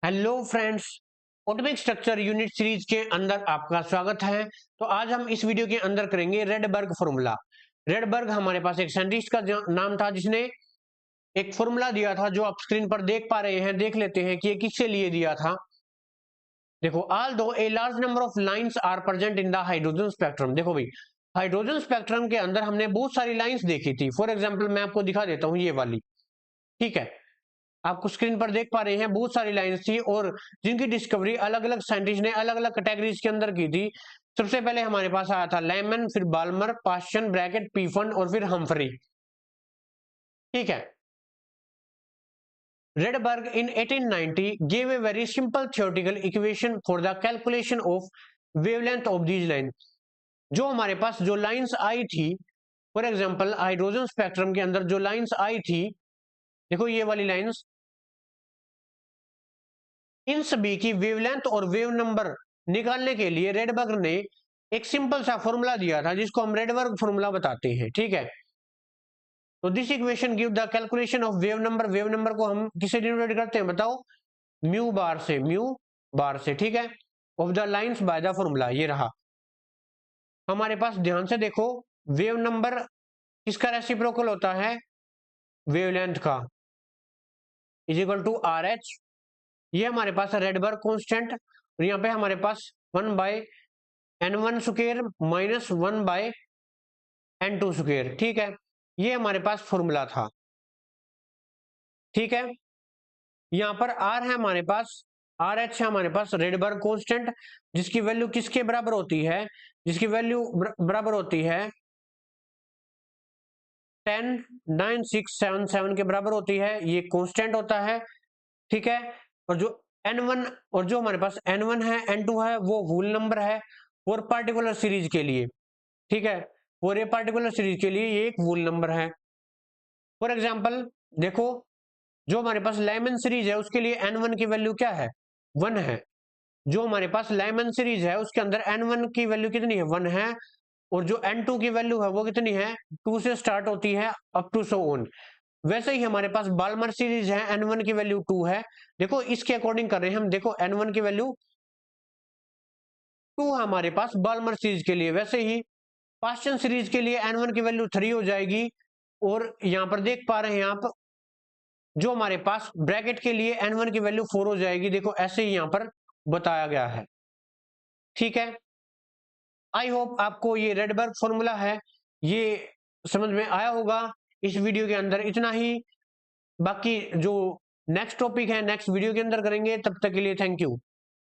Hello friends, atomic structure unit series के अंदर आपका स्वागत है। तो आज हम इस वीडियो के अंदर करेंगे रेडबर्ग फॉर्मूला। रेडबर्ग हमारे पास एक साइंटिस्ट का नाम था जिसने एक फॉर्मूला दिया था जो आप स्क्रीन पर देख पा रहे हैं। देख लेते हैं कि ये किससे लिए दिया था। देखो, although a large number of lines are present in the hydrogen spectrum. देखो भाई, हाइड्रोजन स्पेक्ट्रम के अंदर हमने बहुत सारी लाइंस देखी थी। फॉर एग्जाम्पल मैं आपको दिखा देता हूँ, ये वाली। ठीक है, आपको स्क्रीन पर देख पा रहे हैं बहुत सारी लाइंस थी और जिनकी डिस्कवरी अलग अलग साइंटिस्ट ने अलग अलग कैटेगरीज के अंदर की थी। सबसे पहले हमारे पास आया था लेमन, फिर बाल्मर, पास्चन, ब्रैकेट, पीफन और फिर हम्फ्री। ठीक है, Rydberg in 1890 gave a very simple theoretical equation for the calculation of wavelength of these lines। जो हमारे पास जो लाइंस आई थी, फॉर एग्जांपल हाइड्रोजन स्पेक्ट्रम के अंदर जो लाइंस आई थी, देखो ये वाली लाइंस, इन सभी की वेवलेंथ और वेव नंबर निकालने के लिए रेडबर्ग ने एक सिंपल सा फॉर्मूला दिया था जिसको हम रेडबर्ग फॉर्मूला बताते हैं। ठीक है, तो this equation give the calculation of wave number. Wave number को हम किससे डिनोट करते हैं बताओ? म्यू बार से, म्यू बार से। ठीक है, of the lines by the formula. ये रहा हमारे पास, ध्यान से देखो। वेव नंबर किसका रेसिप्रोकल होता है? वेवलेंथ का, is equal to R H. ये हमारे पास है रेडबर्ग कांस्टेंट, और यहाँ पे हमारे पास 1/n1 square minus 1/n2 square. ठीक है, ये हमारे पास फॉर्मूला था। ठीक है, यहाँ पर आर है हमारे पास, आर एच है हमारे पास रेडबर्ग कांस्टेंट, जिसकी वैल्यू किसके बराबर होती है? जिसकी वैल्यू बराबर होती है 109677 के बराबर होती है। ये कांस्टेंट होता है। ठीक है, और जो n1 और जो हमारे पास n1 है, n2 है, वो होल नंबर है और पार्टिकुलर सीरीज के लिए। ठीक है, और ये पार्टिकुलर सीरीज के लिए ये एक होल नंबर है। फॉर एग्जांपल देखो, जो हमारे पास लेमन सीरीज है उसके लिए n1 की वैल्यू क्या है? 1 है। जो हमारे पास लेमन सीरीज है उसके अंदर n1 की वैल्यू कितनी है? 1 है। और जो n2 की वैल्यू है वो कितनी है? 2 से स्टार्ट होती है अप टू सो ऑन। वैसे ही हमारे पास बाल्मर सीरीज है, n1 की वैल्यू 2 है। देखो इसके अकॉर्डिंग कर रहे हैं हम। देखो n1 की वैल्यू 2 हमारे पास बाल्मर सीरीज के लिए। वैसे ही पास्चन सीरीज के लिए n1 की वैल्यू 3 हो जाएगी। और यहां पर देख पा रहे हैं आप, जो हमारे पास ब्रैकेट के लिए n1 की वैल्यू 4 हो जाएगी। देखो ऐसे ही यहां पर बताया गया है। ठीक है, आई होप आपको ये रेडबर्ग फॉर्मूला है ये समझ में आया होगा। इस वीडियो के अंदर इतना ही। बाकी जो नेक्स्ट टॉपिक है नेक्स्ट वीडियो के अंदर करेंगे। तब तक के लिए थैंक यू।